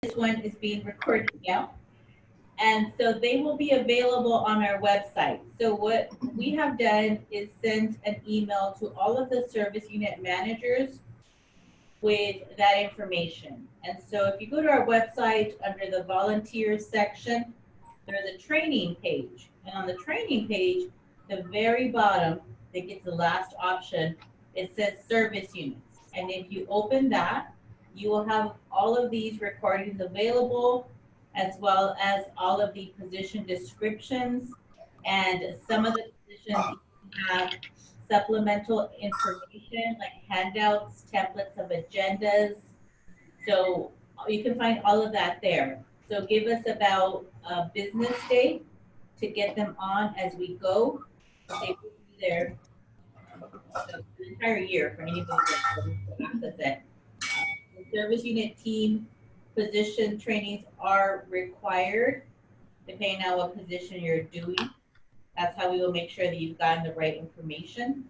This one is being recorded now. And so they will be available on our website. So what we have done is sent an email to all of the service unit managers with that information. And so if you go to our website under the volunteers section, there's a training page. And on the training page, the very bottom, I think it's the last option, it says service units. And if you open that, you will have all of these recordings available, as well as all of the position descriptions. And some of the positions have supplemental information like handouts, templates of agendas. So you can find all of that there. So give us about a business day to get them on as we go. They will be there the entire year for anybody that wants to access it. The service unit team position trainings are required depending on what position you're doing. That's how we will make sure that you've gotten the right information.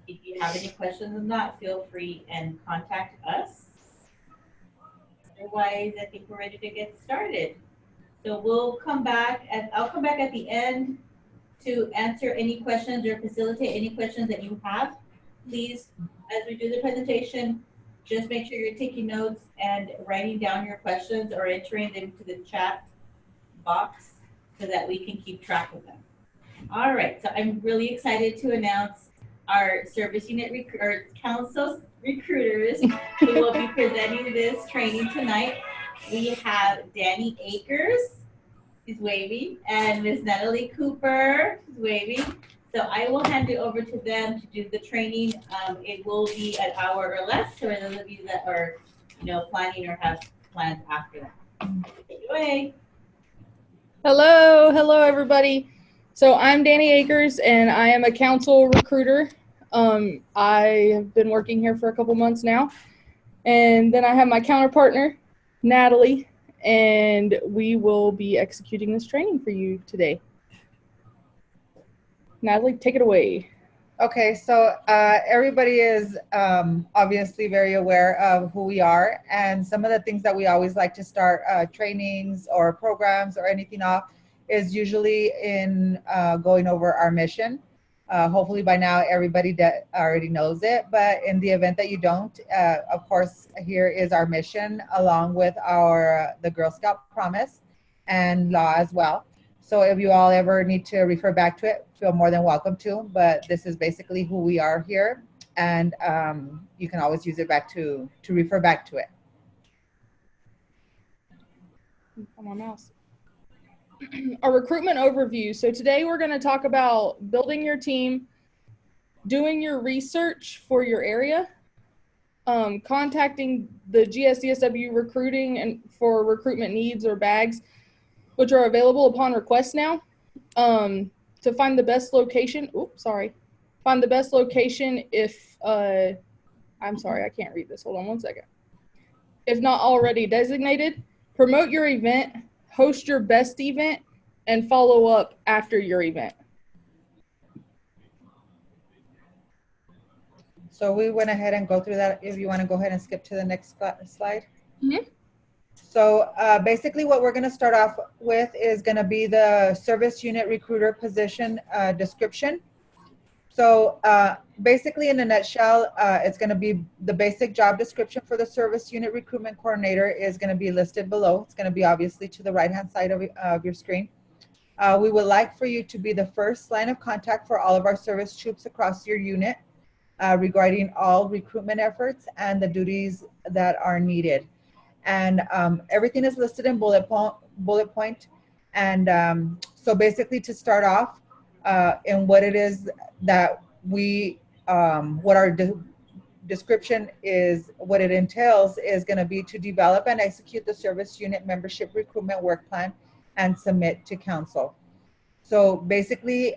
If you have any questions on that, feel free and contact us. Otherwise, I think we're ready to get started. So we'll come back, and I'll come back at the end to answer any questions or facilitate any questions that you have. Please, as we do the presentation, just make sure you're taking notes and writing down your questions or entering them to the chat box so that we can keep track of them. All right, so I'm really excited to announce our service unit council recruiters who will be presenting this training tonight. We have Danny Akers, she's waving, and Ms. Natalie Cooper, she's waving. So I will hand it over to them to do the training. It will be an hour or less for those of you that are, planning or have plans after that. Take it away. Hello everybody. So I'm Danny Akers and I am a council recruiter. I have been working here for a couple months now. And then I have my counterpartner, Natalie, and we will be executing this training for you today. Natalie, take it away. Okay, so everybody is obviously very aware of who we are, and some of the things that we always like to start trainings or programs or anything off is usually in going over our mission. Hopefully by now everybody that already knows it, but in the event that you don't, of course, here is our mission along with the Girl Scout Promise and law as well. So if you all ever need to refer back to it, feel more than welcome to, but this is basically who we are here, and you can always use it back to refer back to it. On my mouse. Our recruitment overview. So today we're going to talk about building your team, doing your research for your area, contacting the GSDSW recruiting and for recruitment needs or bags, which are available upon request now, to find the best location. Find the best location if, I'm sorry, I can't read this. Hold on one second. If not already designated, promote your event, host your best event, and follow up after your event. So we went ahead and go through that. If you want to go ahead and skip to the next slide. Mm-hmm. So basically what we're going to start off with is going to be the service unit recruiter position description. So basically in a nutshell, it's going to be the basic job description for the service unit recruitment coordinator is going to be listed below. It's going to be obviously to the right-hand side of your screen. We would like for you to be the first line of contact for all of our service troops across your unit regarding all recruitment efforts and the duties that are needed. And everything is listed in bullet point. And so basically to start off in what it is that we, what our description is, what it entails is going to be to develop and execute the service unit membership recruitment work plan and submit to council. So basically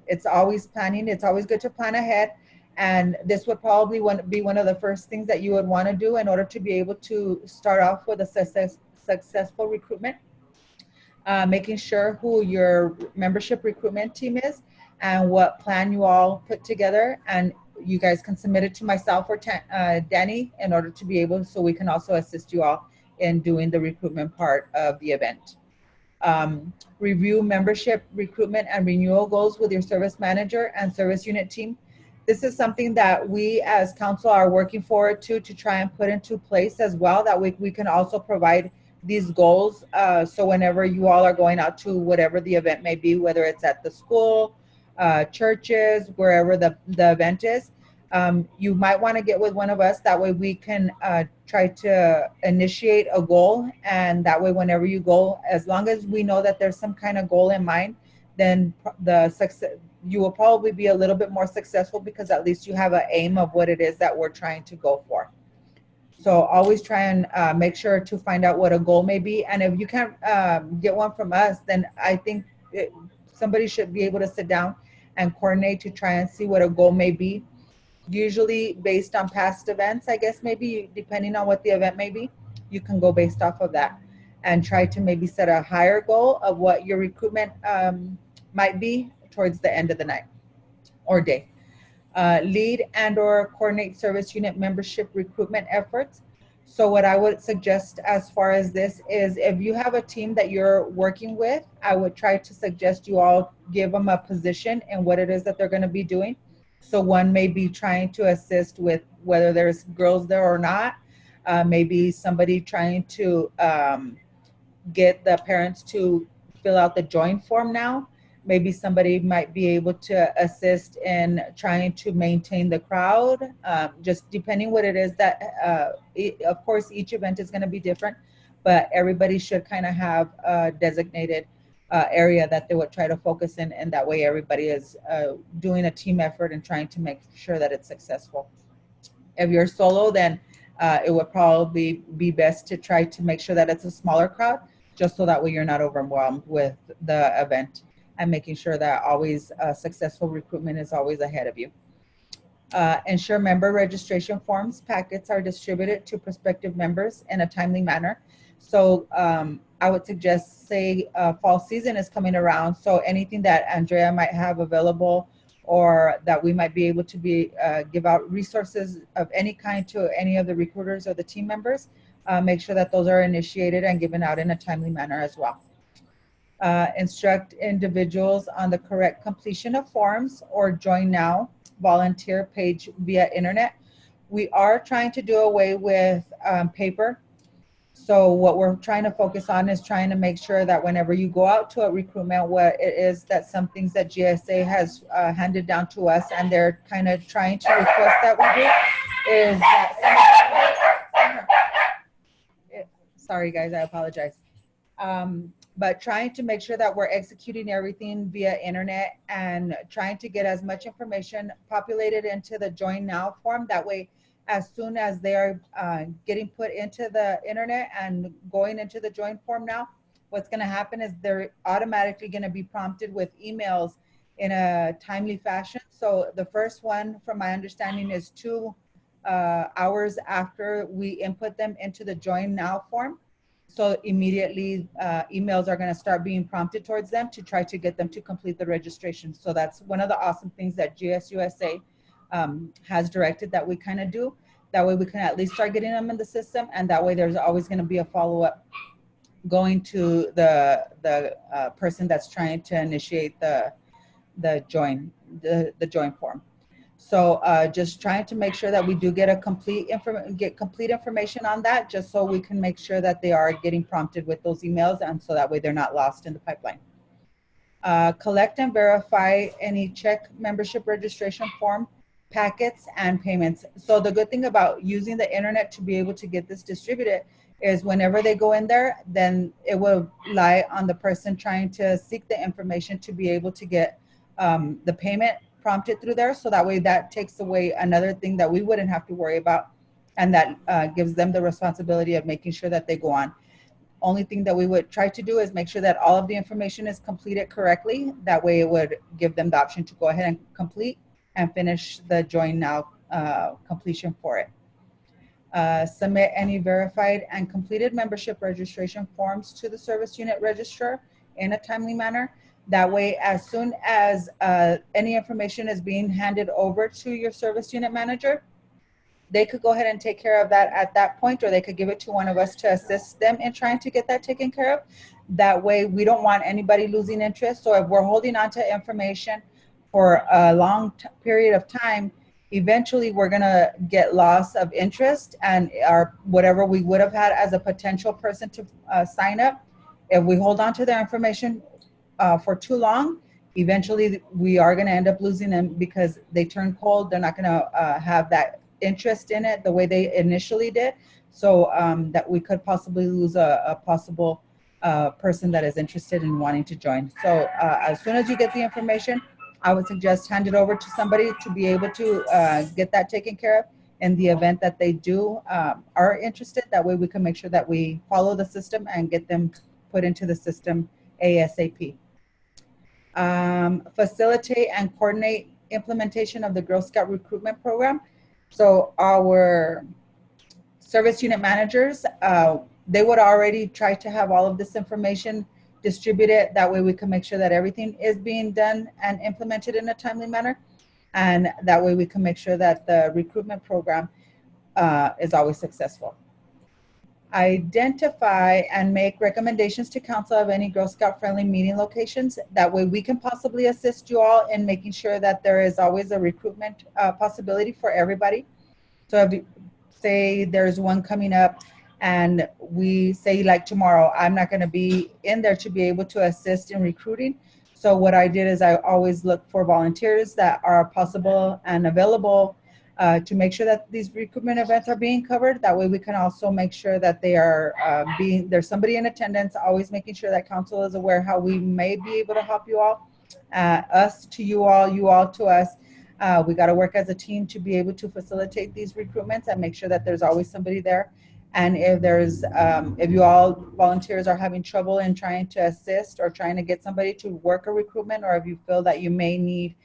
it's always planning. It's always good to plan ahead. And this would probably be one of the first things that you would want to do in order to be able to start off with a successful recruitment, making sure who your membership recruitment team is and what plan you all put together. And you guys can submit it to myself or Danny in order to be able, so we can also assist you all in doing the recruitment part of the event. Review membership recruitment and renewal goals with your service manager and service unit team. This is something that we as council are working forward to try and put into place as well, that we can also provide these goals. So whenever you all are going out to whatever the event may be, whether it's at the school, churches, wherever the event is, you might want to get with one of us. That way we can try to initiate a goal. And that way, whenever you go, as long as we know that there's some kind of goal in mind, then the success, you will probably be a little bit more successful, because at least you have an aim of what it is that we're trying to go for. So always try and make sure to find out what a goal may be. And if you can't get one from us, then I think somebody should be able to sit down and coordinate to try and see what a goal may be. Usually based on past events, I guess, maybe depending on what the event may be, you can go based off of that and try to maybe set a higher goal of what your recruitment might be towards the end of the night or day. Lead and or coordinate service unit membership recruitment efforts. So what I would suggest as far as this is, if you have a team that you're working with, I would try to suggest you all give them a position in what it is that they're going to be doing. So one may be trying to assist with whether there's girls there or not. Maybe somebody trying to get the parents to fill out the join form now. Maybe somebody might be able to assist in trying to maintain the crowd, just depending what it is that, of course, each event is going to be different, but everybody should kind of have a designated area that they would try to focus in, and that way everybody is doing a team effort and trying to make sure that it's successful. If you're solo, then it would probably be best to try to make sure that it's a smaller crowd, just so that way you're not overwhelmed with the event, and making sure that always successful recruitment is always ahead of you. Ensure member registration forms packets are distributed to prospective members in a timely manner. So I would suggest, say fall season is coming around, so anything that Andrea might have available, or that we might be able to give out resources of any kind to any of the recruiters or the team members, make sure that those are initiated and given out in a timely manner as well. Instruct individuals on the correct completion of forms or join now volunteer page via internet. We are trying to do away with paper. So what we're trying to focus on is trying to make sure that whenever you go out to a recruitment, what it is that some things that GSA has handed down to us, and they're kind of trying to request that we do, is that sorry guys, I apologize. But trying to make sure that we're executing everything via internet and trying to get as much information populated into the Join Now form. That way, as soon as they are getting put into the internet and going into the Join form now, what's going to happen is they're automatically going to be prompted with emails in a timely fashion. So the first one, from my understanding, is 2 hours after we input them into the Join Now form. So immediately emails are going to start being prompted towards them to try to get them to complete the registration. So that's one of the awesome things that GSUSA has directed that we kind of do. That way we can at least start getting them in the system, and that way there's always going to be a follow-up going to the person that's trying to initiate the join form. So just trying to make sure that we do get complete information on that, just so we can make sure that they are getting prompted with those emails, and so that way they're not lost in the pipeline. Collect and verify any check membership registration form packets and payments. So the good thing about using the internet to be able to get this distributed is whenever they go in there, then it will lie on the person trying to seek the information to be able to get the payment prompted through there. So that way that takes away another thing that we wouldn't have to worry about, and that gives them the responsibility of making sure that they go on. Only thing that we would try to do is make sure that all of the information is completed correctly. That way it would give them the option to go ahead and complete and finish the Join Now completion for it. Submit any verified and completed membership registration forms to the service unit registrar in a timely manner. That way, as soon as any information is being handed over to your service unit manager, they could go ahead and take care of that at that point, or they could give it to one of us to assist them in trying to get that taken care of. That way, we don't want anybody losing interest. So if we're holding on to information for a long period of time, eventually we're gonna get loss of interest, and our whatever we would have had as a potential person to sign up. If we hold on to their information for too long, eventually we are gonna end up losing them because they turn cold. They're not gonna have that interest in it the way they initially did. So that we could possibly lose a possible person that is interested in wanting to join. So as soon as you get the information, I would suggest hand it over to somebody to be able to get that taken care of in the event that they do are interested. That way we can make sure that we follow the system and get them put into the system ASAP. Facilitate and coordinate implementation of the Girl Scout recruitment program. So our service unit managers, they would already try to have all of this information distributed. That way we can make sure that everything is being done and implemented in a timely manner. And that way we can make sure that the recruitment program is always successful. Identify and make recommendations to council of any Girl Scout friendly meeting locations. That way we can possibly assist you all in making sure that there is always a recruitment possibility for everybody. So if you say there's one coming up and we say like tomorrow, I'm not going to be in there to be able to assist in recruiting. So what I did is I always look for volunteers that are possible and available to make sure that these recruitment events are being covered. That way we can also make sure that they are there's somebody in attendance, always making sure that council is aware how we may be able to help you all, us to you all to us. We got to work as a team to be able to facilitate these recruitments and make sure that there's always somebody there. And if there's, if you all volunteers are having trouble in trying to assist or trying to get somebody to work a recruitment, or if you feel that you may need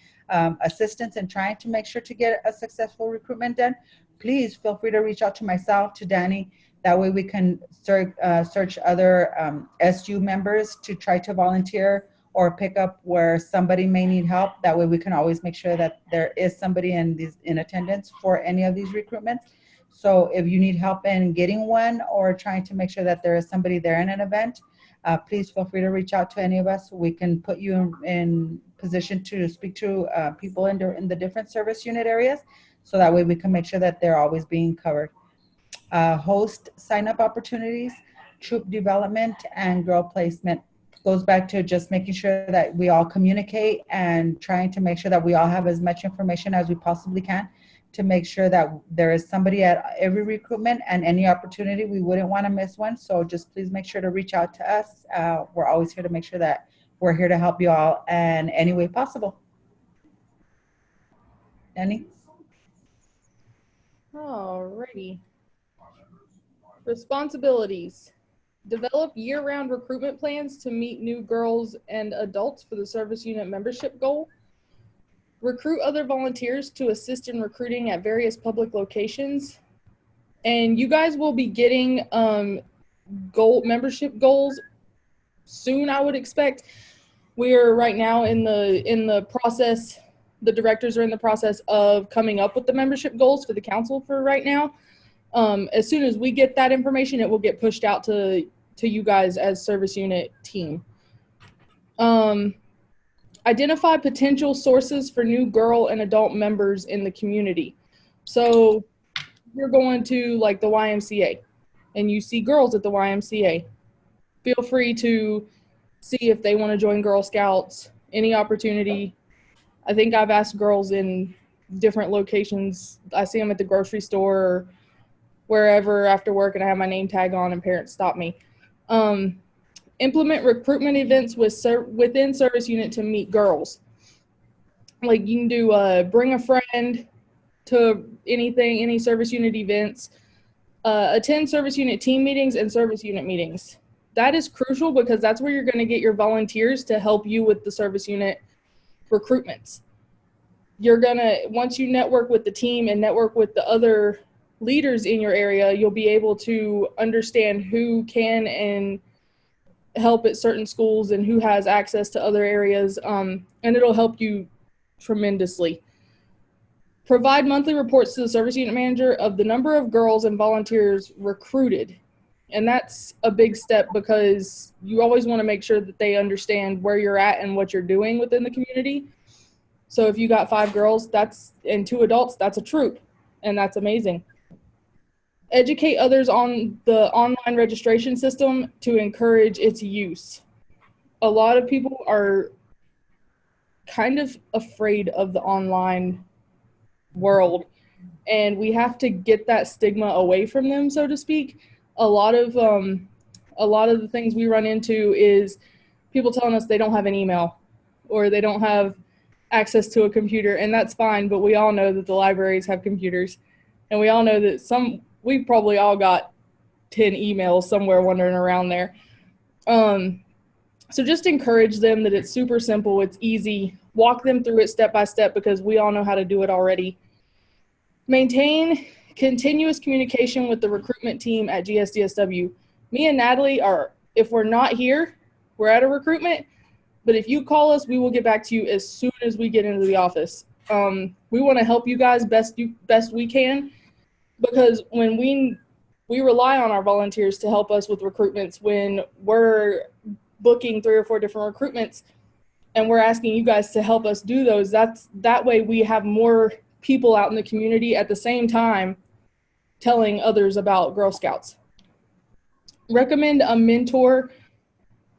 assistance in trying to make sure to get a successful recruitment done, please feel free to reach out to myself, to Danny. That way we can search other SU members to try to volunteer or pick up where somebody may need help. That way we can always make sure that there is somebody in attendance for any of these recruitments. So if you need help in getting one or trying to make sure that there is somebody there in an event, please feel free to reach out to any of us. We can put you in position to speak to people in the different service unit areas. So that way we can make sure that they're always being covered. Host sign-up opportunities, troop development, and girl placement. Goes back to just making sure that we all communicate and trying to make sure that we all have as much information as we possibly can to make sure that there is somebody at every recruitment, and any opportunity, we wouldn't want to miss one. So just please make sure to reach out to us. We're always here to make sure that we're here to help you all in any way possible. Danny? Alrighty. Responsibilities. Develop year-round recruitment plans to meet new girls and adults for the service unit membership goal. Recruit other volunteers to assist in recruiting at various public locations. And you guys will be getting membership goals soon, I would expect. We are right now in the process. The directors are in the process of coming up with the membership goals for the council for right now. As soon as we get that information, it will get pushed out to you guys as service unit team. Identify potential sources for new girl and adult members in the community. So you're going to like the YMCA and you see girls at the YMCA. Feel free to see if they want to join Girl Scouts, any opportunity. I think I've asked girls in different locations. I see them at the grocery store or wherever after work and I have my name tag on and parents stop me. Implement recruitment events within service unit to meet girls. Like you can do bring a friend to any service unit events. Attend service unit team meetings and service unit meetings. That is crucial because that's where you're going to get your volunteers to help you with the service unit recruitments. You're going to, once you network with the team and network with the other leaders in your area, you'll be able to understand who can and help at certain schools and who has access to other areas, and it'll help you tremendously. Provide monthly reports to the service unit manager of the number of girls and volunteers recruited. And that's a big step because you always want to make sure that they understand where you're at and what you're doing within the community. So if you got 5 girls, and 2 adults, that's a troop, and that's amazing. Educate others on the online registration system to encourage its use. A lot of people are kind of afraid of the online world, and we have to get that stigma away from them, so to speak. A lot of the things we run into is people telling us they don't have an email or they don't have access to a computer, and that's fine, but we all know that the libraries have computers, and we all know that we probably all got 10 emails somewhere wandering around there. So just encourage them that it's super simple, it's easy. Walk them through it step by step because we all know how to do it already. Maintain continuous communication with the recruitment team at GSDSW. Me and Natalie if we're not here, we're at a recruitment, but if you call us, we will get back to you as soon as we get into the office. We want to help you guys best we can, because when we rely on our volunteers to help us with recruitments when we're booking 3 or 4 different recruitments, and we're asking you guys to help us do those. That way we have more people out in the community at the same time telling others about Girl Scouts. Recommend and mentor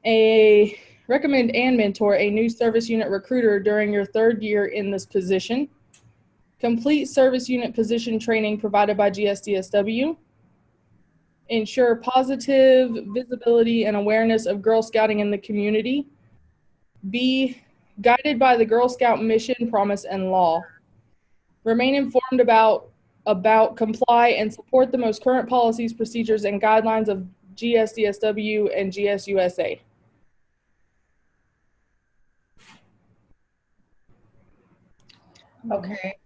a new service unit recruiter during your 3rd year in this position. Complete service unit position training provided by GSDSW. Ensure positive visibility and awareness of Girl Scouting in the community. Be guided by the Girl Scout mission, promise, and law. Remain informed about comply and support the most current policies, procedures, and guidelines of GSDSW and GSUSA. Okay.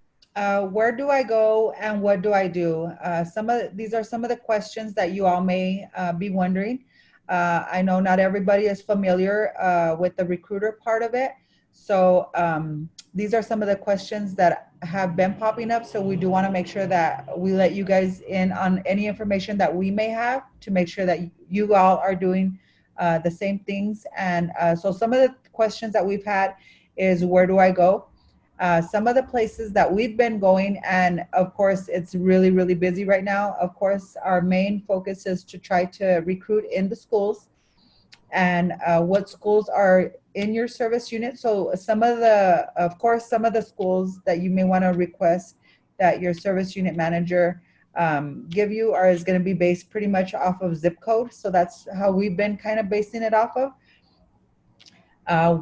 Where do I go and what do I do? These are some of the questions that you all may be wondering. I know not everybody is familiar with the recruiter part of it. So these are some of the questions that have been popping up. So we do want to make sure that we let you guys in on any information that we may have to make sure that you all are doing the same things. And so some of the questions that we've had is, where do I go? Some of the places that we've been going, and of course it's really, really busy right now. Of course, our main focus is to try to recruit in the schools, and what schools are in your service unit. So some of the schools that you may want to request that your service unit manager give you is going to be based pretty much off of zip code. So that's how we've been kind of basing it off of.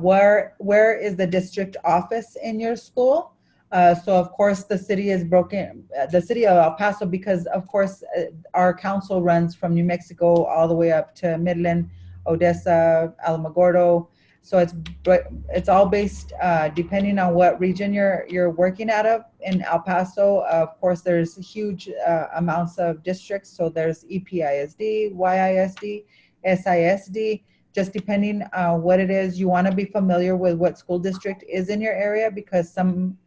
Where is the district office in your school? So of course the city is broken, the city of El Paso, because of course our council runs from New Mexico all the way up to Midland, Odessa, Alamogordo. So it's all based depending on what region you're working out of. In El Paso, of course, there's huge amounts of districts. So there's EPISD, YISD, SISD. Just depending what it is, you want to be familiar with what school district is in your area, because some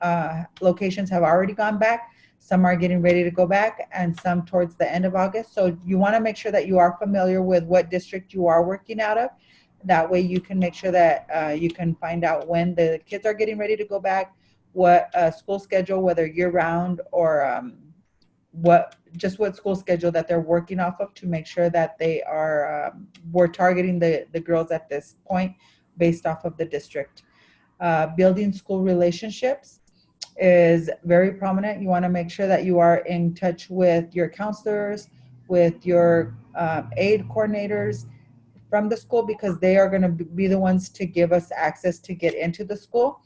locations have already gone back, some are getting ready to go back, and some towards the end of August. So you want to make sure that you are familiar with what district you are working out of. That way you can make sure that you can find out when the kids are getting ready to go back, what school schedule, whether year-round or what school schedule that they're working off of, to make sure that they are we're targeting the girls at this point based off of the district. Building school relationships is very prominent. You want to make sure that you are in touch with your counselors, with your aid coordinators from the school, because they are going to be the ones to give us access to get into the school.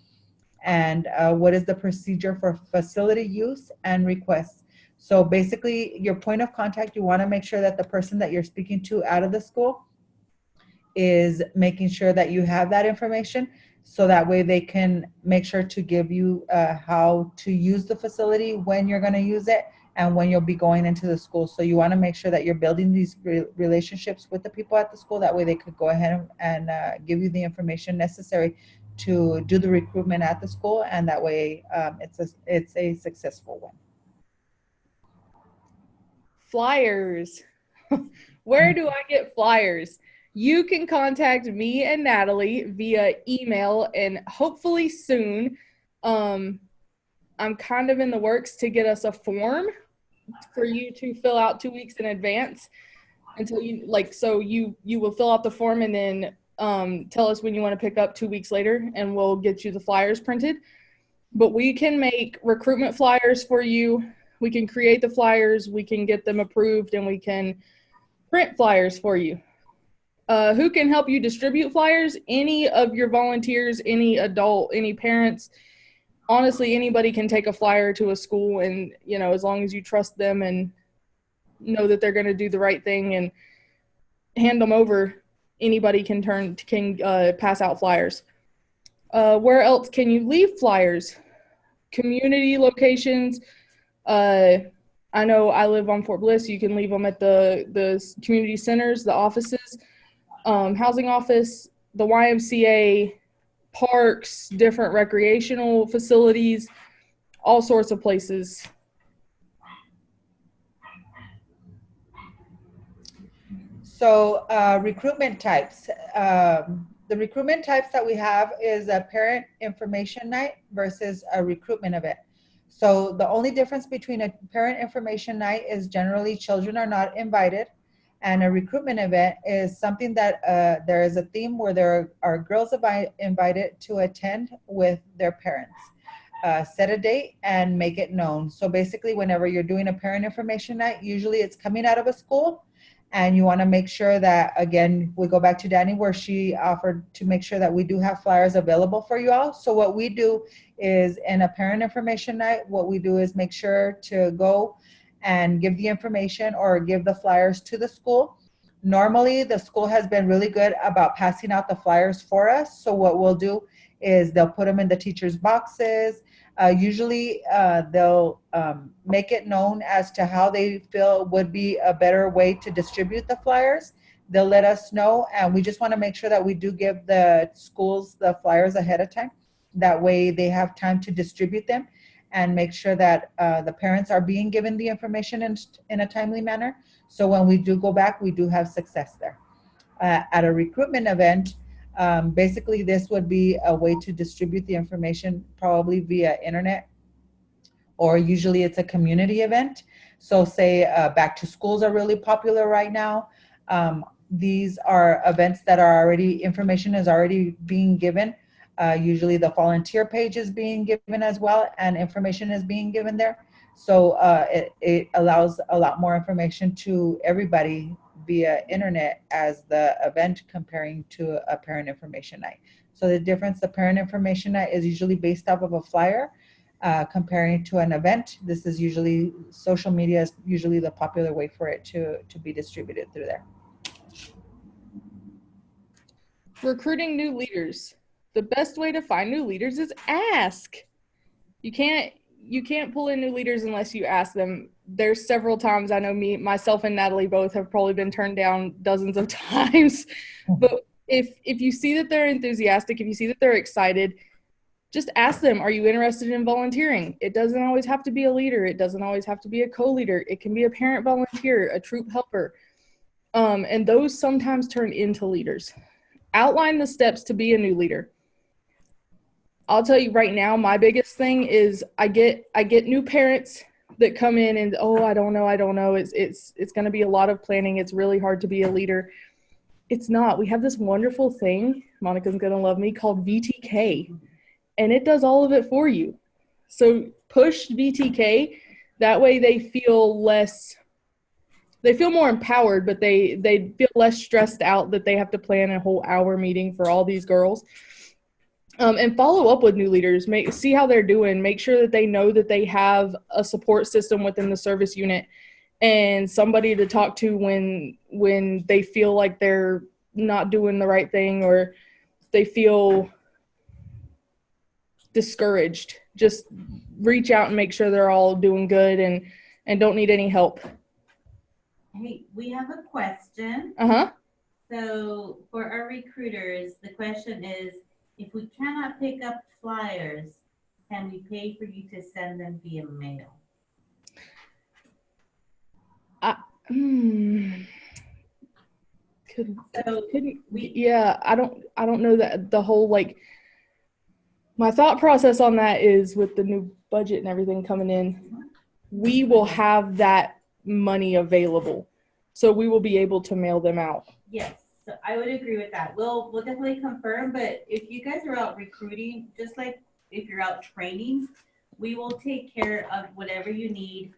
And what is the procedure for facility use and requests? So basically, your point of contact, you want to make sure that the person that you're speaking to out of the school is making sure that you have that information, so that way they can make sure to give you how to use the facility, when you're going to use it, and when you'll be going into the school. So you want to make sure that you're building these relationships with the people at the school. That way they could go ahead and give you the information necessary to do the recruitment at the school, and that way it's a successful one. Flyers. Where do I get flyers? You can contact me and Natalie via email, and hopefully soon, I'm kind of in the works to get us a form for you to fill out 2 weeks in advance until you will fill out the form and then tell us when you want to pick up 2 weeks later, and we'll get you the flyers printed. But we can make recruitment flyers for you. We can create the flyers, we can get them approved, and we can print flyers for you. Who can help you distribute flyers? Any of your volunteers, any adult, any parents. Honestly, anybody can take a flyer to a school, and as long as you trust them and know that they're going to do the right thing and hand them over, anybody can pass out flyers. Where else can you leave flyers? Community locations. I know I live on Fort Bliss. You can leave them at the community centers, the offices, housing office, the YMCA, parks, different recreational facilities, all sorts of places. So recruitment types. The recruitment types that we have is a parent information night versus a recruitment event. So the only difference between a parent information night is generally children are not invited, and a recruitment event is something that there is a theme where there are girls invited to attend with their parents. Set a date and make it known. So basically, whenever you're doing a parent information night, usually it's coming out of a school, and you want to make sure that, again, we go back to Danny where she offered to make sure that we do have flyers available for you all. So what we do is in a parent information night, what we do is make sure to go and give the information or give the flyers to the school. Normally, the school has been really good about passing out the flyers for us. So what we'll do is they'll put them in the teachers' boxes. Usually they'll make it known as to how they feel would be a better way to distribute the flyers. They'll let us know, and we just want to make sure that we do give the schools the flyers ahead of time. That way they have time to distribute them and make sure that the parents are being given the information in a timely manner. So when we do go back, we do have success there. At a recruitment event, basically this would be a way to distribute the information probably via internet, or usually it's a community event. So say back to schools are really popular right now. These are events that are information is already being given. Usually the volunteer page is being given as well, and information is being given there. So it allows a lot more information to everybody via internet as the event comparing to a parent information night. So the difference, the parent information night is usually based off of a flyer comparing to an event. This is usually, social media is usually the popular way for it to be distributed through there. Recruiting new leaders. The best way to find new leaders is ask. You can't pull in new leaders unless you ask them. There's several times I know myself and Natalie both have probably been turned down dozens of times. But if you see that they're enthusiastic, if you see that they're excited, just ask them, are you interested in volunteering? It doesn't always have to be a leader. It doesn't always have to be a co-leader. It can be a parent volunteer, a troop helper. And those sometimes turn into leaders. Outline the steps to be a new leader. I'll tell you right now, my biggest thing is I get new parents that come in and, I don't know. It's going to be a lot of planning. It's really hard to be a leader. It's not. We have this wonderful thing, Monica's going to love me, called VTK, and it does all of it for you. So push VTK. That way they feel more empowered, but they feel less stressed out that they have to plan a whole hour meeting for all these girls. And follow up with new leaders, see how they're doing, make sure that they know that they have a support system within the service unit and somebody to talk to when they feel like they're not doing the right thing or they feel discouraged. Just reach out and make sure they're all doing good and and don't need any help. Hey, we have a question. Uh-huh. So for our recruiters, the question is, if we cannot pick up flyers, can we pay for you to send them via mail? Yeah, I don't know that the whole, like, my thought process on that is with the new budget and everything coming in, we will have that money available. So we will be able to mail them out. Yes, so I would agree with that. We'll definitely confirm, but if you guys are out recruiting, just like if you're out training, we will take care of whatever you need.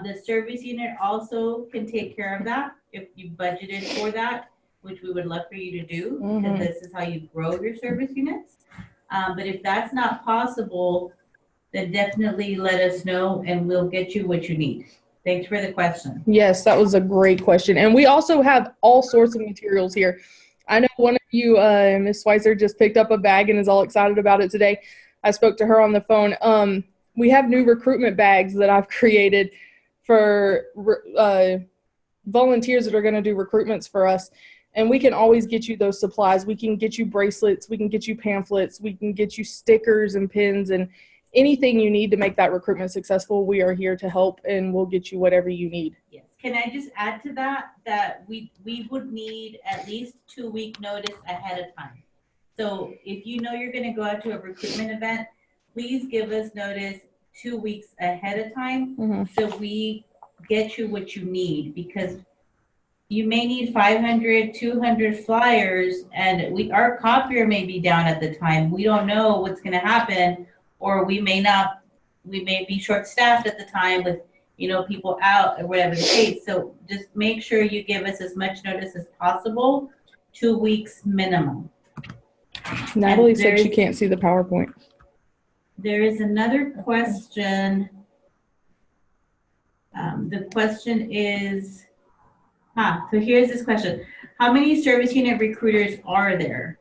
The service unit also can take care of that if you budgeted for that, which we would love for you to do, because this is how you grow your service units. But if that's not possible, then definitely let us know and we'll get you what you need. Thanks for the question. Yes, that was a great question. And we also have all sorts of materials here. I know one of you, Ms. Schweitzer, just picked up a bag and is all excited about it today. I spoke to her on the phone. We have new recruitment bags that I've created for volunteers that are going to do recruitments for us. And we can always get you those supplies. We can get you bracelets. We can get you pamphlets. We can get you stickers and pins and anything you need to make that recruitment successful. We are here to help, and we'll get you whatever you need. Yes. Can I just add to that we would need at least 2-week notice ahead of time. So if you know you're going to go out to a recruitment event, please give us notice 2 weeks ahead of time so we get you what you need, because you may need 500, 200 flyers, and our copier may be down at the time. We don't know what's going to happen, or we may be short-staffed at the time with, people out or whatever the case. So just make sure you give us as much notice as possible, 2 weeks minimum. Natalie said she can't see the PowerPoint. There is another question. The question is, so here's this question. How many service unit recruiters are there?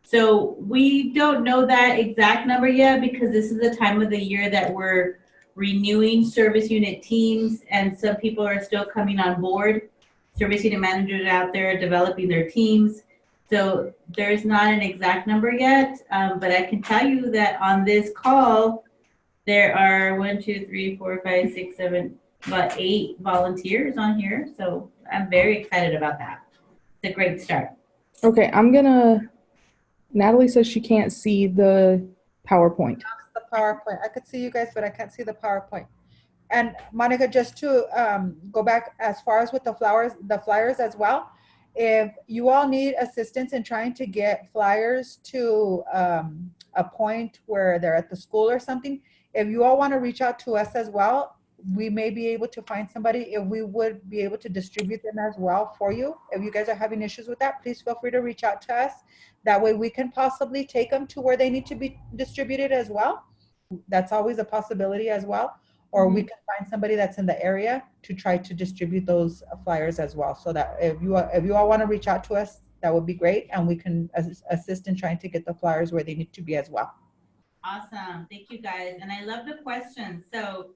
So we don't know that exact number yet, because this is the time of the year that we're renewing service unit teams, and some people are still coming on board. Service unit managers out there developing their teams. So there's not an exact number yet, but I can tell you that on this call, there are 1, 2, 3, 4, 5, 6, 7, about 8 volunteers on here. So I'm very excited about that. It's a great start. Okay, Natalie says she can't see the PowerPoint. The PowerPoint. I could see you guys, but I can't see the PowerPoint. And Monica, just to go back as far as with the flyers as well, if you all need assistance in trying to get flyers to a point where they're at the school or something, if you all want to reach out to us as well, we may be able to find somebody. If we would be able to distribute them as well for you. If you guys are having issues with that, please feel free to reach out to us. That way we can possibly take them to where they need to be distributed as well. That's always a possibility as well. Or we can find somebody that's in the area to try to distribute those flyers as well. So that if you all want to reach out to us, that would be great. And we can assist in trying to get the flyers where they need to be as well. Awesome. Thank you, guys. And I love the questions. So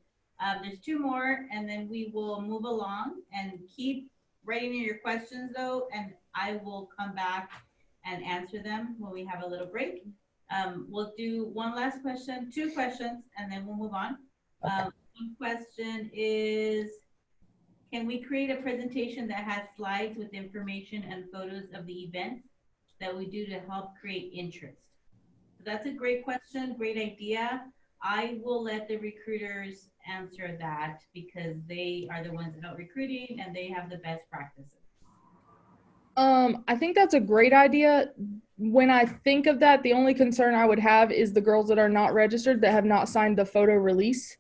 there's 2 more, and then we will move along, and keep writing in your questions though, and I will come back and answer them when we have a little break. We'll do 1 last question, 2 questions, and then we'll move on. Okay. One question is, can we create a presentation that has slides with information and photos of the events that we do to help create interest? So that's a great question, great idea. I will let the recruiters answer that, because they are the ones out recruiting and they have the best practices. I think that's a great idea. When I think of that, the only concern I would have is the girls that are not registered, that have not signed the photo release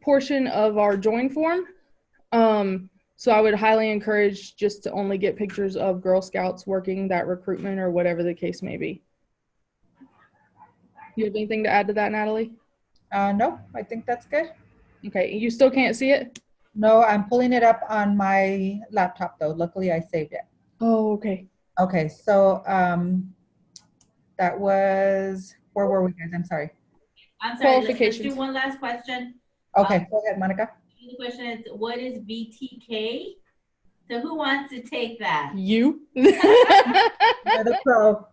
portion of our join form. So I would highly encourage just to only get pictures of Girl Scouts working that recruitment or whatever the case may be. You have anything to add to that, Natalie? No, I think that's good. Okay, you still can't see it? No, I'm pulling it up on my laptop though. Luckily I saved it. Oh, okay. Okay, so that was, where were we guys? I'm sorry. I'm sorry, let's do 1 last question. Okay, go ahead, Monica. The question is, what is VTK? So who wants to take that? You. You're the pro.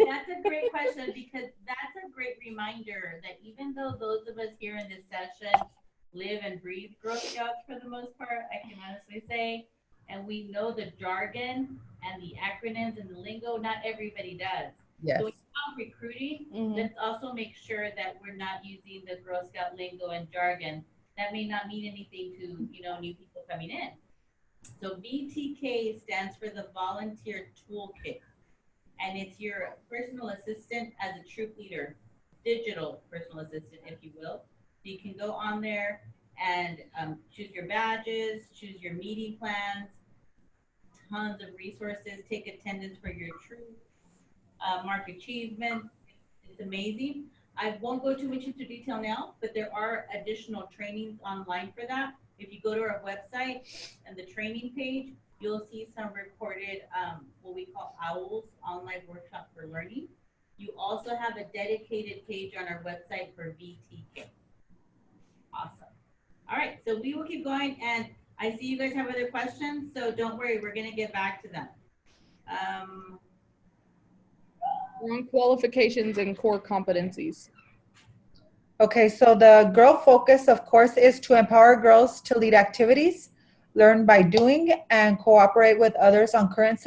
That's a great question because that's a great reminder that even though those of us here in this session live and breathe Girl Scouts for the most part, I can honestly say, and we know the jargon and the acronyms and the lingo, not everybody does. Yes. So when we're recruiting, let's also make sure that we're not using the Girl Scout lingo and jargon. That may not mean anything to, new people coming in. So VTK stands for the Volunteer Toolkit. And it's your personal assistant as a troop leader, digital personal assistant, if you will. So you can go on there and choose your badges, choose your meeting plans, tons of resources, take attendance for your troops, mark achievements. It's amazing. I won't go too much into detail now, but there are additional trainings online for that. If you go to our website and the training page, you'll see some recorded, what we call OWLs, Online Workshop for Learning. You also have a dedicated page on our website for VTK. Awesome. All right, so we will keep going, and I see you guys have other questions, so don't worry, we're gonna get back to them. We're on qualifications and core competencies. Okay, so the girl focus, of course, is to empower girls to lead activities, learn by doing, and cooperate with others on current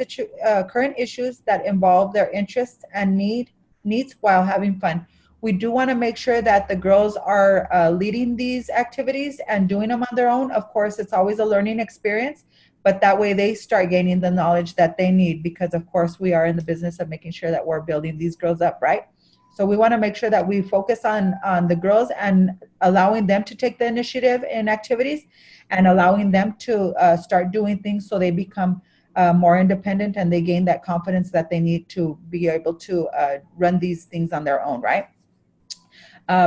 issues that involve their interests and needs while having fun. We do want to make sure that the girls are leading these activities and doing them on their own. Of course, it's always a learning experience, but that way they start gaining the knowledge that they need because, of course, we are in the business of making sure that we're building these girls up, right? So we want to make sure that we focus on the girls and allowing them to take the initiative in activities and allowing them to start doing things so they become more independent and they gain that confidence that they need to be able to run these things on their own, right?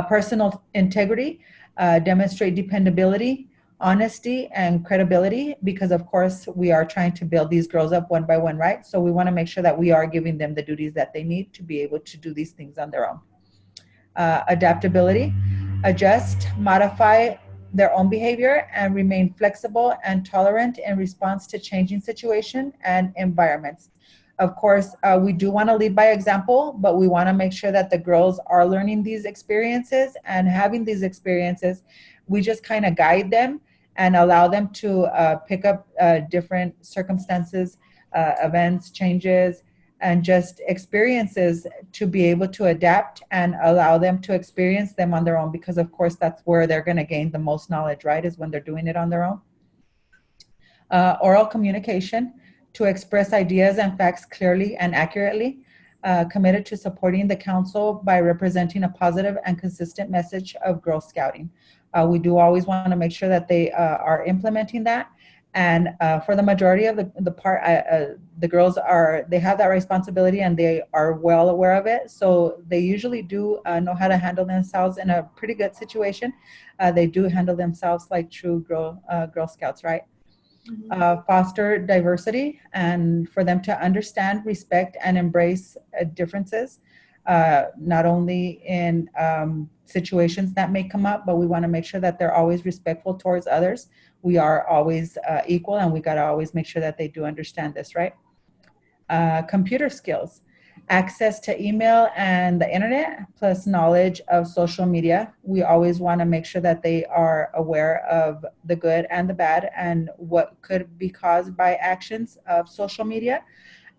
Personal integrity, demonstrate dependability, honesty, and credibility because, of course, we are trying to build these girls up one by one, right? So we want to make sure that we are giving them the duties that they need to be able to do these things on their own. Adaptability, adjust, modify their own behavior, and remain flexible and tolerant in response to changing situations and environments. Of course, we do want to lead by example, but we want to make sure that the girls are learning these experiences and having these experiences. We just kind of guide them and allow them to pick up different circumstances, events, changes, and just experiences to be able to adapt and allow them to experience them on their own because, of course, that's where they're going to gain the most knowledge, right, is when they're doing it on their own. Oral communication, to express ideas and facts clearly and accurately, committed to supporting the council by representing a positive and consistent message of Girl Scouting. We do always want to make sure that they are implementing that. And for the majority of the part, the girls they have that responsibility and they are well aware of it. So they usually do know how to handle themselves in a pretty good situation. They do handle themselves like true Girl Scouts, right? Foster diversity and for them to understand, respect, and embrace differences, not only in situations that may come up, but we want to make sure that they're always respectful towards others. We are always equal, and we got to always make sure that they do understand this, right? Computer skills, access to email and the internet, plus knowledge of social media. We always want to make sure that they are aware of the good and the bad and what could be caused by actions of social media.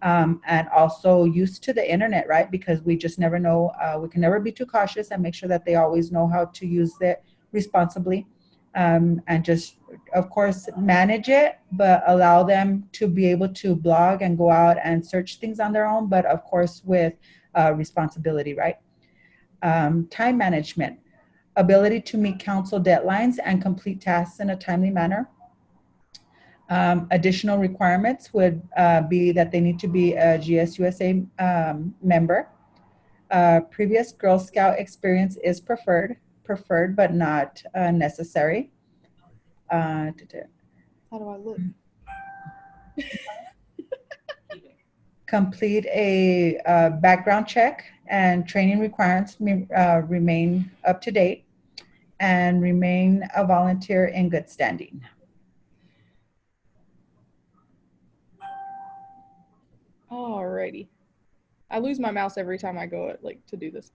And also used to the internet, right? Because we just never know, we can never be too cautious and make sure that they always know how to use it responsibly. And just, of course, manage it, but allow them to be able to blog and go out and search things on their own, but of course with responsibility, right? Time management, ability to meet council deadlines and complete tasks in a timely manner. Additional requirements would be that they need to be a GSUSA member. Previous Girl Scout experience is preferred but not necessary. How do I look? Complete a background check and training requirements remain up to date. and remain a volunteer in good standing. Alrighty. I lose my mouse every time I go to do this.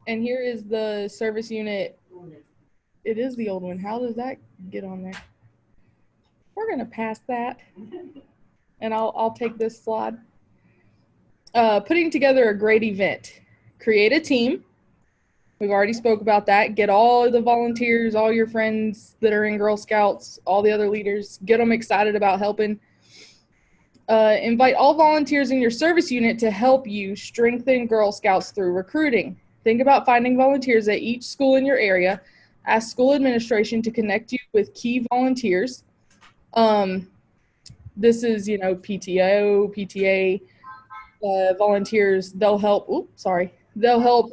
And here is the service unit. It is the old one. How does that get on there? We're gonna pass that. And I'll take this slide. Putting together a great event. Create a team. We've already spoke about that. Get all the volunteers, all your friends that are in Girl Scouts, all the other leaders, get them excited about helping. Invite all volunteers in your service unit to help you strengthen Girl Scouts through recruiting. Think about finding volunteers at each school in your area. Ask school administration to connect you with key volunteers. This is, PTO, PTA, volunteers. They'll help. They'll help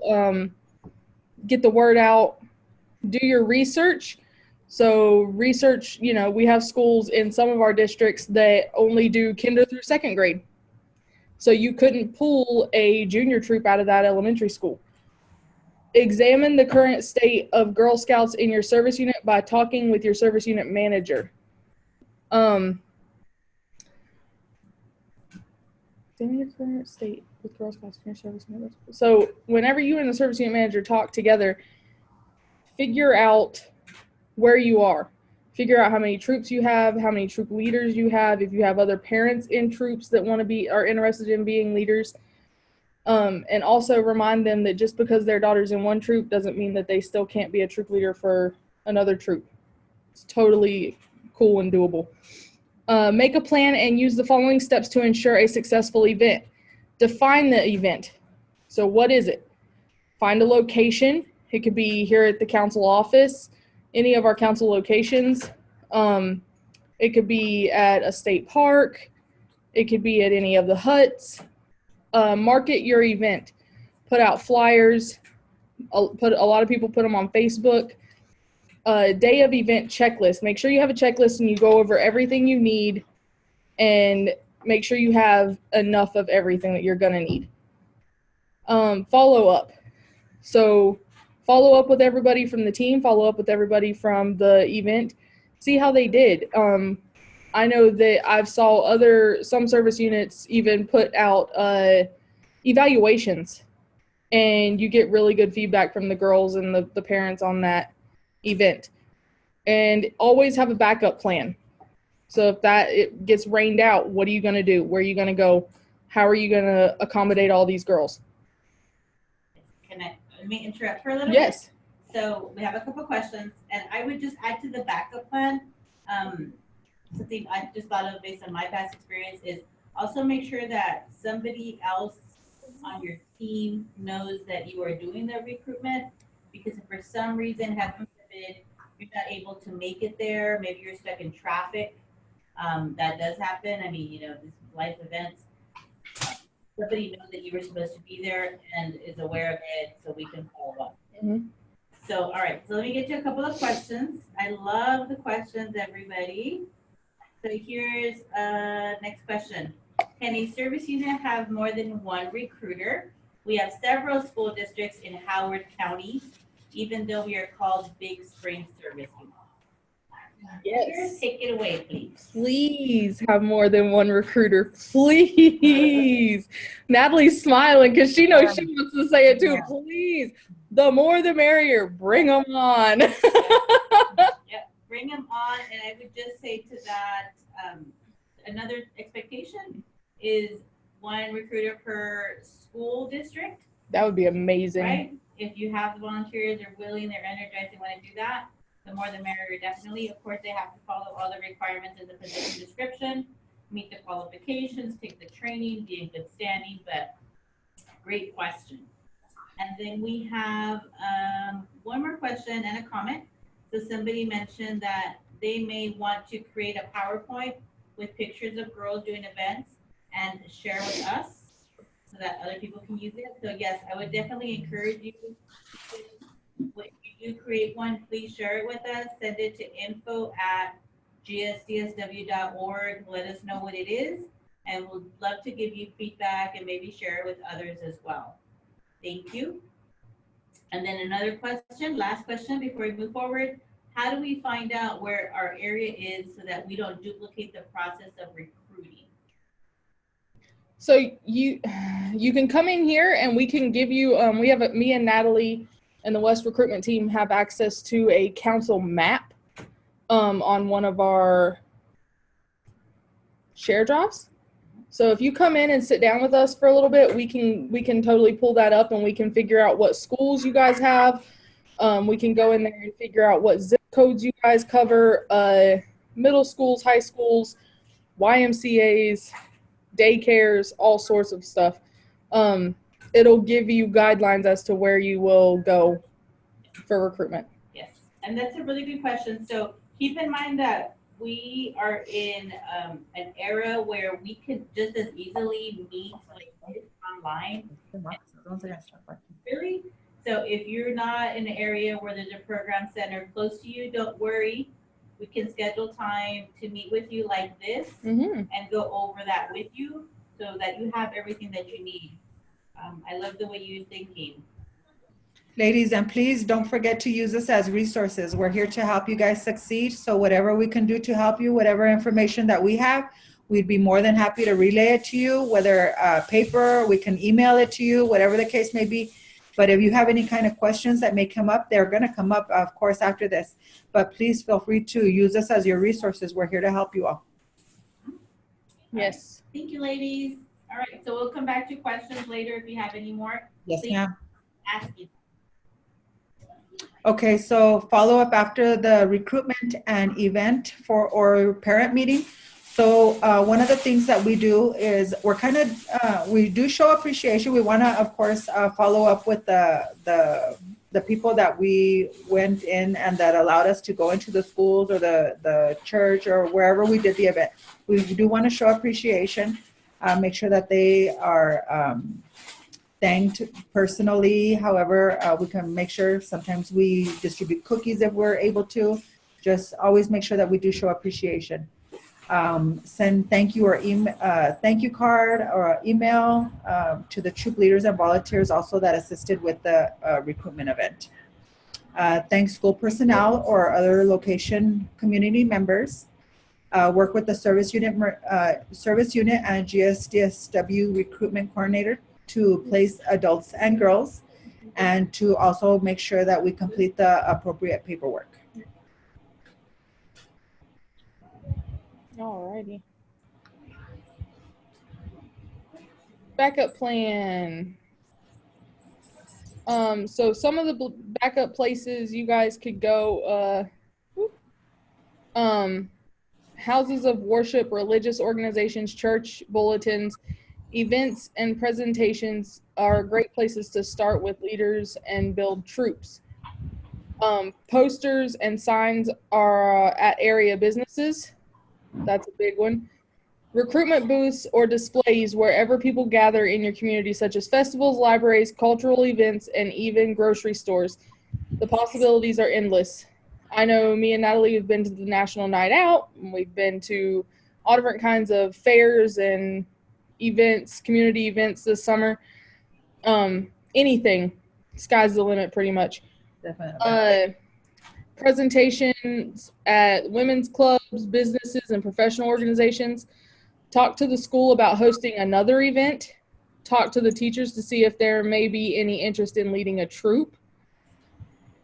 get the word out. Do your research. So research, we have schools in some of our districts that only do kinder through second grade. So you couldn't pull a junior troop out of that elementary school. Examine the current state of Girl Scouts in your service unit by talking with your service unit manager. Examine your current state with Girl Scouts in your service unit. So whenever you and the service unit manager talk together, figure out where you are. Figure out how many troops you have, how many troop leaders you have, if you have other parents in troops that are interested in being leaders. And also remind them that just because their daughter's in one troop doesn't mean that they still can't be a troop leader for another troop. It's totally cool and doable. Make a plan and use the following steps to ensure a successful event. Define the event. So what is it? Find a location. It could be here at the council office, any of our council locations. It could be at a state park. It could be at any of the huts. Market your event. Put out flyers. A lot of people put them on Facebook. Day of event checklist. Make sure you have a checklist and you go over everything you need and make sure you have enough of everything that you're going to need. Follow up. So follow up with everybody from the team, follow up with everybody from the event, see how they did. I know that I've saw some service units even put out evaluations, and you get really good feedback from the girls and the parents on that event. And always have a backup plan. So if it gets rained out, what are you going to do? Where are you going to go? How are you going to accommodate all these girls? Let me interrupt for a little Yes. bit. So we have a couple questions, and I would just add to the backup plan. Something I just thought of based on my past experience is also make sure that somebody else on your team knows that you are doing the recruitment, because if for some reason, heaven forbid, you're not able to make it there, maybe you're stuck in traffic, that does happen. I mean, these life events. Somebody knows that you were supposed to be there and is aware of it, so we can follow up. Mm-hmm. So, all right, so let me get to a couple of questions. I love the questions, everybody. So here's next question. Can a service unit have more than one recruiter? We have several school districts in Howard County, even though we are called Big Spring Service Unit. Yes. Take it away, please. Please have more than one recruiter. Please. Natalie's smiling because she knows she wants to say it too. Yeah. Please. The more the merrier. Bring them on. Yep. Bring them on. And I would just say to that, another expectation is one recruiter per school district. That would be amazing. Right? If you have the volunteers, they're willing, they're energized, they want to do that, the more the merrier, definitely. Of course, they have to follow all the requirements in the position description, meet the qualifications, take the training, be in good standing, but great question. And then we have one more question and a comment. So somebody mentioned that they may want to create a PowerPoint with pictures of girls doing events and share with us so that other people can use it. So yes, I would definitely encourage you, when you do create one, please share it with us. Send it to info@gsdsw.org. Let us know what it is, and we'll love to give you feedback and maybe share it with others as well. Thank you. And then another question, last question before we move forward. How do we find out where our area is so that we don't duplicate the process of recruiting? So you can come in here and we can give you, me and Natalie and the West recruitment team have access to a council map on one of our share drives. So if you come in and sit down with us for a little bit, we can totally pull that up and we can figure out what schools you guys have. We can go in there and figure out what zip codes you guys cover, middle schools, high schools, YMCAs, daycares, all sorts of stuff. It'll give you guidelines as to where you will go for recruitment. Yes, and that's a really good question. So keep in mind that we are in an era where we can just as easily meet like this online. Really? So if you're not in an area where there's a program center close to you, don't worry. We can schedule time to meet with you like this and go over that with you so that you have everything that you need. I love the way you're thinking. Ladies, and please don't forget to use us as resources. We're here to help you guys succeed. So whatever we can do to help you, whatever information that we have, we'd be more than happy to relay it to you, whether paper, we can email it to you, whatever the case may be. But if you have any kind of questions that may come up, they're going to come up, of course, after this. But please feel free to use us as your resources. We're here to help you all. Yes. Thank you, ladies. All right, so we'll come back to questions later if you have any more. Yes, ma'am. Ask you. Okay, so follow up after the recruitment and event for our parent meeting. So one of the things that we do is we do show appreciation. We want to, of course, follow up with the people that we went in and that allowed us to go into the schools or the church or wherever we did the event. We do want to show appreciation, make sure that they are thanked personally. However, we can make sure sometimes we distribute cookies if we're able to. Just always make sure that we do show appreciation. Send thank you or thank you card or email to the troop leaders and volunteers also that assisted with the recruitment event. Thank school personnel or other location community members. Work with the service unit and GSDSW recruitment coordinator to place adults and girls, and to also make sure that we complete the appropriate paperwork. Alrighty. Backup plan. So some of the backup places you guys could go, houses of worship, religious organizations, church bulletins, events and presentations are great places to start with leaders and build troops. Posters and signs are at area businesses. That's a big one. Recruitment booths or displays wherever people gather in your community, such as festivals, libraries, cultural events, and even grocery stores. The possibilities are endless. I know me and Natalie have been to the National Night Out, and we've been to all different kinds of fairs and events, community events this summer. Anything, sky's the limit pretty much. Definitely. Presentations at women's clubs, businesses, and professional organizations. Talk to the school about hosting another event. Talk to the teachers to see if there may be any interest in leading a troop.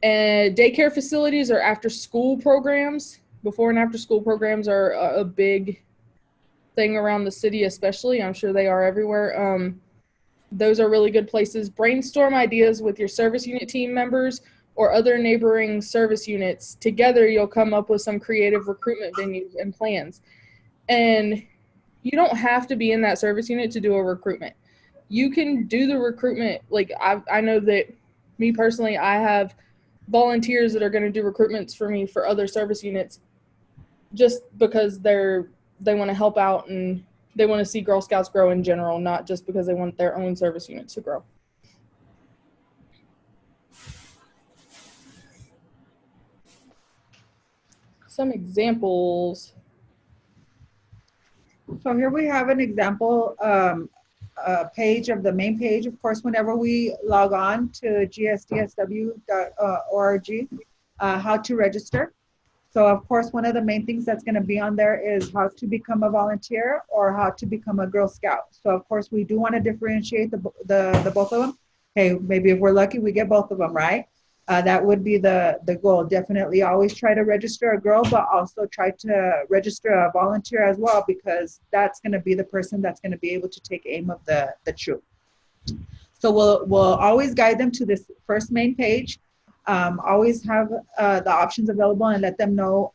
And daycare facilities or after school programs. Before and after school programs are a big thing around the city, especially. I'm sure they are everywhere. Those are really good places. Brainstorm ideas with your service unit team members or other neighboring service units. Together, you'll come up with some creative recruitment venues and plans. And you don't have to be in that service unit to do a recruitment. You can do the recruitment. Like I know that me personally, I have volunteers that are going to do recruitments for me for other service units just because they want to help out and they want to see Girl Scouts grow in general, not just because they want their own service unit to grow. Some examples. So here we have an example page of the main page, of course, whenever we log on to gsdsw.org, how to register. So of course, one of the main things that's going to be on there is how to become a volunteer or how to become a Girl Scout. So of course, we do want to differentiate the both of them. Hey, maybe if we're lucky, we get both of them, right? That would be the goal. Definitely always try to register a girl, but also try to register a volunteer as well, because that's going to be the person that's going to be able to take aim of the troop. So we'll always guide them to this first main page. Always have the options available and let them know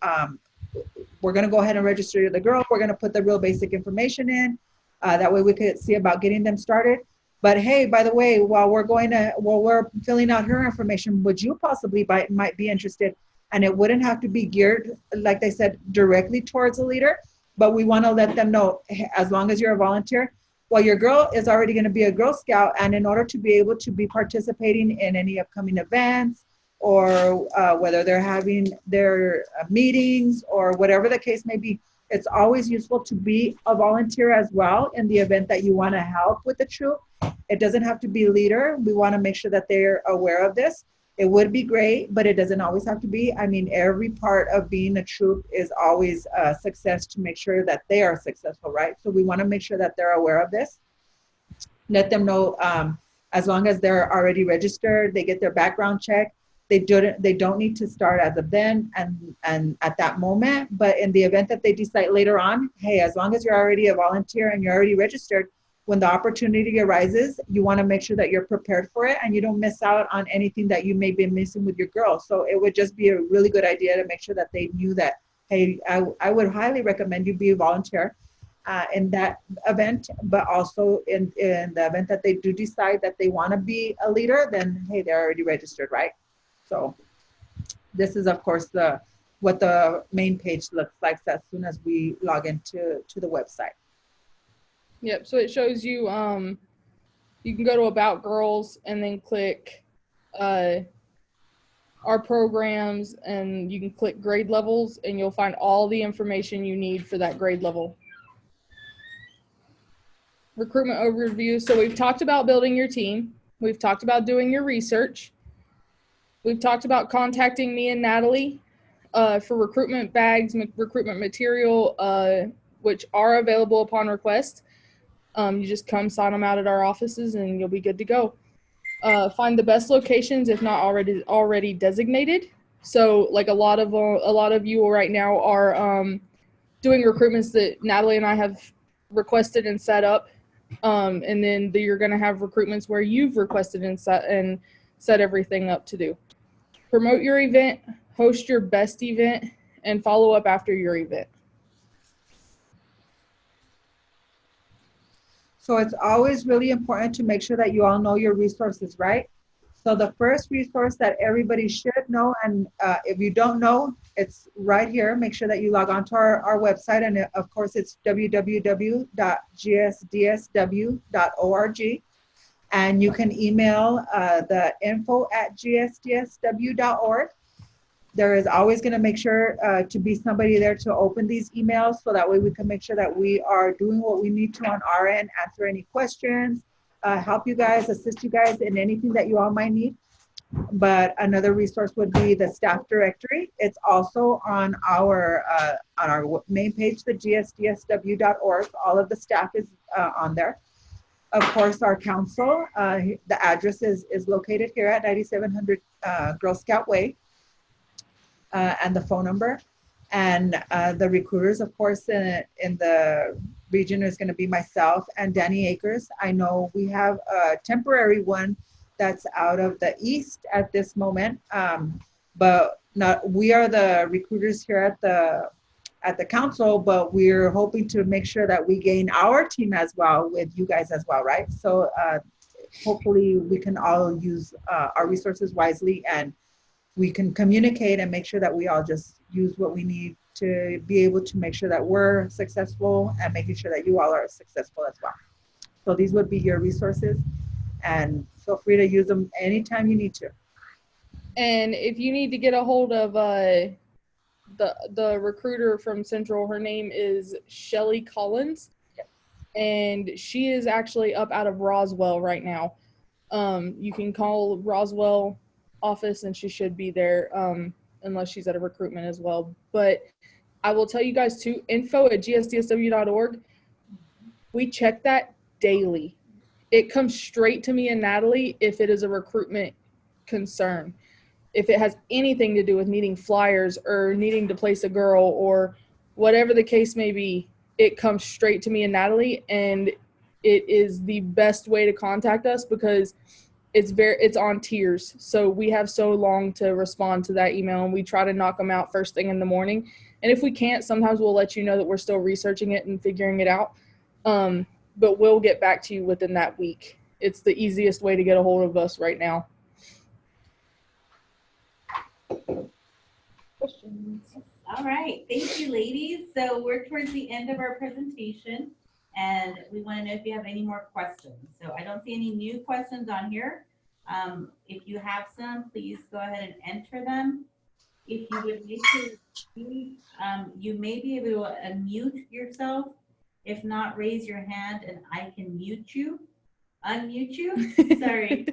we're going to go ahead and register the girl. We're going to put the real basic information in. That way we could see about getting them started. But hey, by the way, while we're filling out her information, would you possibly might be interested? And it wouldn't have to be geared, like they said, directly towards a leader, but we want to let them know, as long as you're a volunteer, well, your girl is already going to be a Girl Scout, and in order to be able to be participating in any upcoming events, or whether they're having their meetings or whatever the case may be, it's always useful to be a volunteer as well in the event that you want to help with the troop. It doesn't have to be leader. We want to make sure that they're aware of this. It would be great, but it doesn't always have to be. I mean, every part of being a troop is always a success to make sure that they are successful, right? So we want to make sure that they're aware of this. Let them know as long as they're already registered, they get their background check. They don't need to start as of then and at that moment. But in the event that they decide later on, hey, as long as you're already a volunteer and you're already registered, when the opportunity arises, you want to make sure that you're prepared for it and you don't miss out on anything that you may be missing with your girl. So it would just be a really good idea to make sure that they knew that, hey, I would highly recommend you be a volunteer in that event, but also in the event that they do decide that they want to be a leader, then hey, they're already registered, right? So this is, of course, what the main page looks like as soon as we log into the website. Yep. So it shows you, you can go to About Girls and then click our programs, and you can click grade levels, and you'll find all the information you need for that grade level. Recruitment overview. So we've talked about building your team. We've talked about doing your research. We've talked about contacting me and Natalie for recruitment bags, recruitment material, which are available upon request. You just come sign them out at our offices and you'll be good to go. Find the best locations if not already designated. So like a lot of you right now are doing recruitments that Natalie and I have requested and set up. And then you're going to have recruitments where you've requested and set everything up to do. Promote your event, host your best event, and follow up after your event. So it's always really important to make sure that you all know your resources, right? So the first resource that everybody should know, and if you don't know, it's right here. Make sure that you log on to our website, and of course it's www.gsdsw.org. And you can email the info@gsdsw.org. There is always going to make sure to be somebody there to open these emails, so that way we can make sure that we are doing what we need to on our end, answer any questions, help you guys, assist you guys in anything that you all might need. But another resource would be the staff directory. It's also on our main page, the gsdsw.org. All of the staff is on there. Of course, our council, the address is located here at 9700 Girl Scout Way, and the phone number. And the recruiters, of course, in the region is going to be myself and Danny Akers. I know we have a temporary one that's out of the east at this moment, but we are the recruiters here at the council, but we're hoping to make sure that we gain our team as well with you guys as well, right? So hopefully we can all use our resources wisely, and we can communicate and make sure that we all just use what we need to be able to make sure that we're successful and making sure that you all are successful as well. So these would be your resources, and feel free to use them anytime you need to. And if you need to get a hold of the recruiter from Central, her name is Shelly Collins. Yes. and she is actually up out of Roswell right now. You can call Roswell office and she should be there, unless she's at a recruitment as well. But I will tell you guys too, info@gsdsw.org. We check that daily. It comes straight to me and Natalie if it is a recruitment concern. If it has anything to do with needing flyers or needing to place a girl or whatever the case may be, it comes straight to me and Natalie, and it is the best way to contact us because it's on tiers. So we have so long to respond to that email, and we try to knock them out first thing in the morning. And if we can't, sometimes we'll let you know that we're still researching it and figuring it out. But we'll get back to you within that week. It's the easiest way to get a hold of us right now. Questions? All right, thank you, ladies. So we're towards the end of our presentation, and we want to know if you have any more questions. So I don't see any new questions on here. If you have some, please go ahead and enter them. If you would like to speak, you may be able to unmute yourself. If not, raise your hand and I can unmute you. Sorry,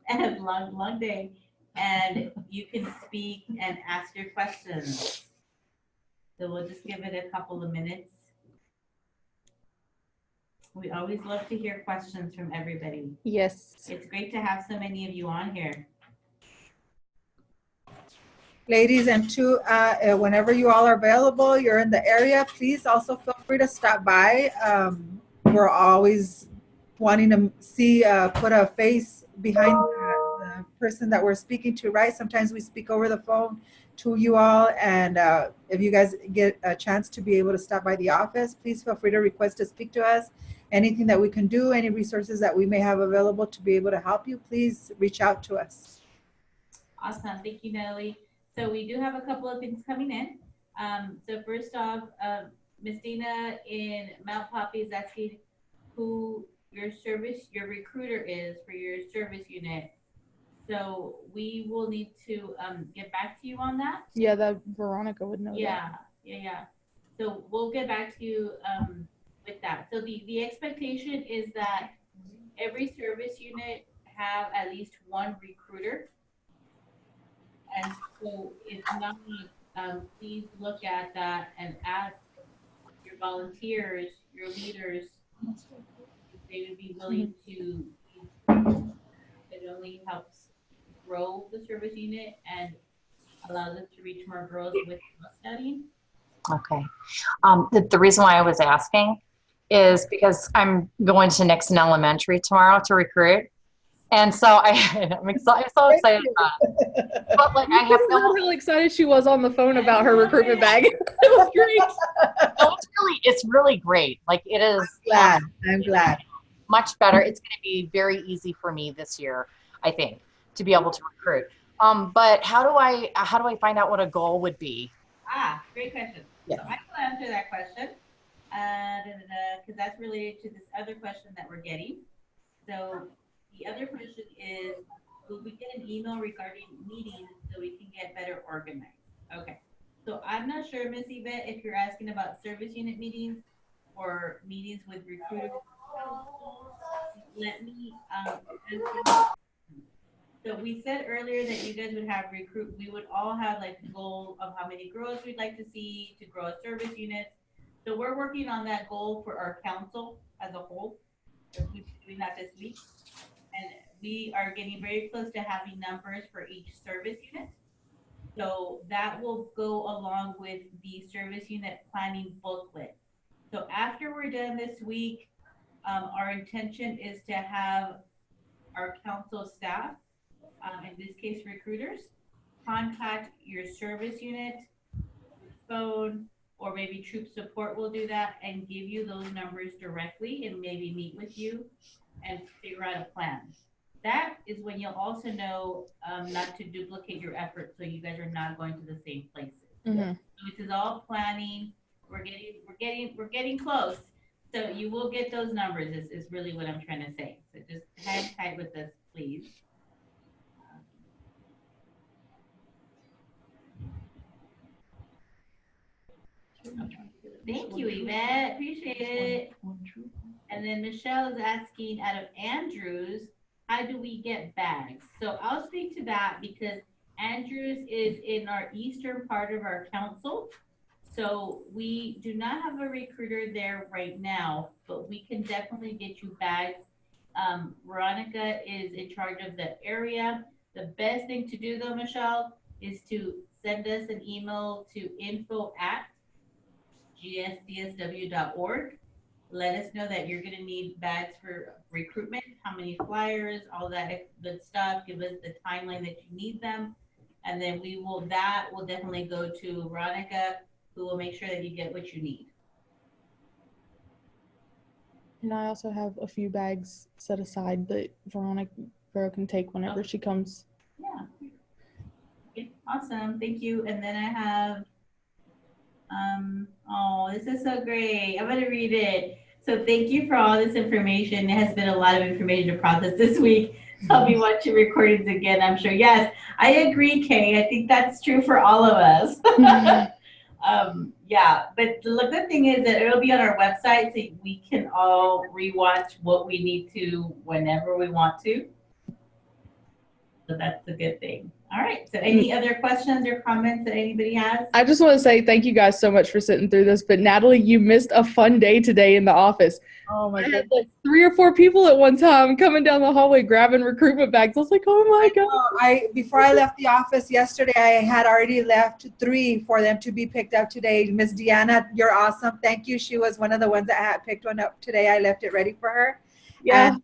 and long day. And you can speak and ask your questions. So we'll just give it a couple of minutes. We always love to hear questions from everybody. Yes. It's great to have so many of you on here. Ladies, and whenever you all are available, you're in the area, please also feel free to stop by. We're always wanting to see, put a face behind the person that we're speaking to, right? Sometimes we speak over the phone to you all, and if you guys get a chance to be able to stop by the office, please feel free to request to speak to us. Anything that we can do, any resources that we may have available to be able to help you, please reach out to us. Awesome, thank you, Natalie. So we do have a couple of things coming in. So first off, Ms. Dina in Mount Poppy is asking who your recruiter is for your service unit. So we will need to get back to you on that. Yeah, that Veronica would know. Yeah. So we'll get back to you with that. So the expectation is that every service unit have at least one recruiter. And so if not, please look at that and ask your volunteers, your leaders, if they would be willing to. It only helps grow the service unit and allows us to reach more girls with studying. Okay. The reason why I was asking is because I'm going to Nixon Elementary tomorrow to recruit. And so I'm so excited about it. But like I have no how excited she was on the phone about her recruitment bag. It was great. No, it's really great. Like it is. I'm glad. Much better. It's going to be very easy for me this year, I think, to be able to recruit. But how do I find out what a goal would be? Great question. Yeah. So I will answer that question because that's related to this other question that we're getting. So the other question is, will we get an email regarding meetings so we can get better organized? Okay. So I'm not sure, Ms. Yvette, if you're asking about service unit meetings or meetings with recruiters. Let me so we said earlier that you guys would have we would all have like a goal of how many girls we'd like to see to grow a service unit. So we're working on that goal for our council as a whole. We'll be doing that this week. And we are getting very close to having numbers for each service unit. So that will go along with the service unit planning booklet. So after we're done this week, our intention is to have our council staff, in this case recruiters, contact your service unit, phone, or maybe troop support will do that and give you those numbers directly and maybe meet with you and figure out a plan. That is when you'll also know not to duplicate your efforts so you guys are not going to the same places. Mm-hmm. So this is all planning. We're getting close. So you will get those numbers is really what I'm trying to say. So just hang tight with us, please. Thank you, Yvette. Appreciate it. And then Michelle is asking, out of Andrews, how do we get bags? So I'll speak to that because Andrews is in our eastern part of our council. So we do not have a recruiter there right now, but we can definitely get you bags. Veronica is in charge of the area. The best thing to do though, Michelle, is to send us an email to info@gsdsw.org. Let us know that you're gonna need bags for recruitment, how many flyers, all that good stuff. Give us the timeline that you need them. And then that will definitely go to Veronica, who will make sure that you get what you need. And I also have a few bags set aside that Veronica can take whenever she comes. Yeah. Okay, awesome. Thank you. And then I have, oh, this is so great. I'm going to read it. So thank you for all this information. It has been a lot of information to process this week. I'll be watching recordings again, I'm sure. Yes, I agree, Kay. I think that's true for all of us. Yeah, but the good thing is that it'll be on our website so we can all rewatch what we need to whenever we want to. So that's a good thing. All right. So any other questions or comments that anybody has? I just want to say thank you guys so much for sitting through this. But Natalie, you missed a fun day today in the office. Oh my I goodness. had like 3 or 4 people at one time coming down the hallway grabbing recruitment bags. I was like, oh my God. Before I left the office yesterday, I had already left 3 for them to be picked up today. Miss Deanna, you're awesome. Thank you. She was one of the ones that had picked one up today. I left it ready for her. Yeah. And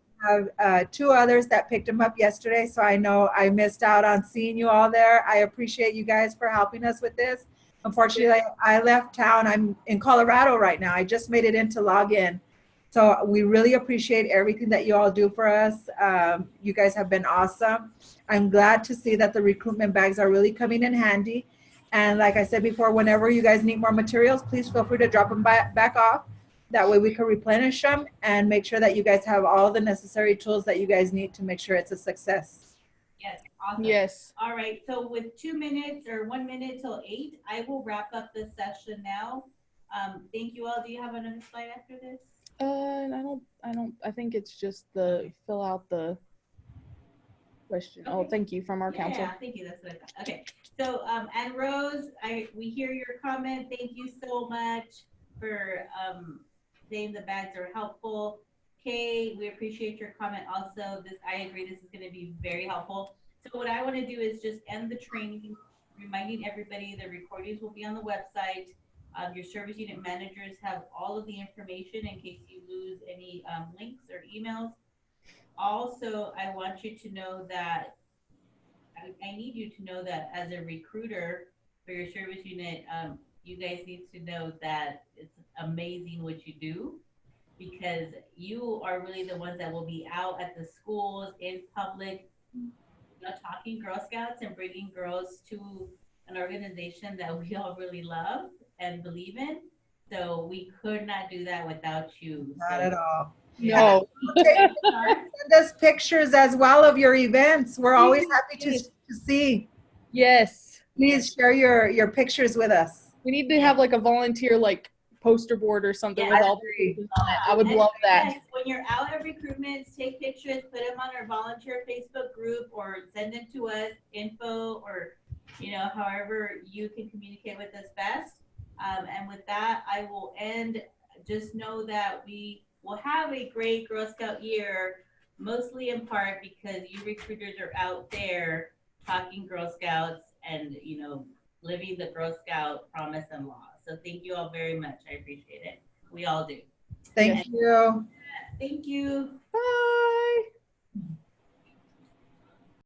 I have 2 others that picked them up yesterday. So I know I missed out on seeing you all there. I appreciate you guys for helping us with this. Unfortunately, I left town. I'm in Colorado right now. I just made it in to log in. So we really appreciate everything that you all do for us. You guys have been awesome. I'm glad to see that the recruitment bags are really coming in handy. And like I said before, whenever you guys need more materials, please feel free to drop them back off. That way we can replenish them and make sure that you guys have all the necessary tools that you guys need to make sure it's a success. Yes, awesome. Yes. All right, so with 2 minutes or 1 minute till 8, I will wrap up this session now. Thank you all. Do you have another slide after this? I think it's just the fill out the question. Okay. Oh, thank you from our council. Yeah, thank you. That's what I thought. Okay. So, Ann Rose, we hear your comment. Thank you so much for saying the bags are helpful. Kay, we appreciate your comment also. I agree, this is going to be very helpful. So what I want to do is just end the training, reminding everybody the recordings will be on the website. Your service unit managers have all of the information in case you lose any links or emails. Also, I want you to know that I need you to know that as a recruiter for your service unit, you guys need to know that it's amazing what you do, because you are really the ones that will be out at the schools in public, talking Girl Scouts and bringing girls to an organization that we all really love and believe in. So we could not do that without you. Not at all. No. Send us pictures as well of your events. We're always happy to see. Yes. Please share your pictures with us. We need to have like a volunteer poster board or something with all the pictures on it. I would love that. Yes, when you're out at recruitments, take pictures, put them on our volunteer Facebook group or send them to us, info, or however you can communicate with us best. And with that, I will end. Just know that we will have a great Girl Scout year, mostly in part because you recruiters are out there talking Girl Scouts and, living the Girl Scout promise and law. So thank you all very much. I appreciate it. We all do. Thank you. Thank you. Bye.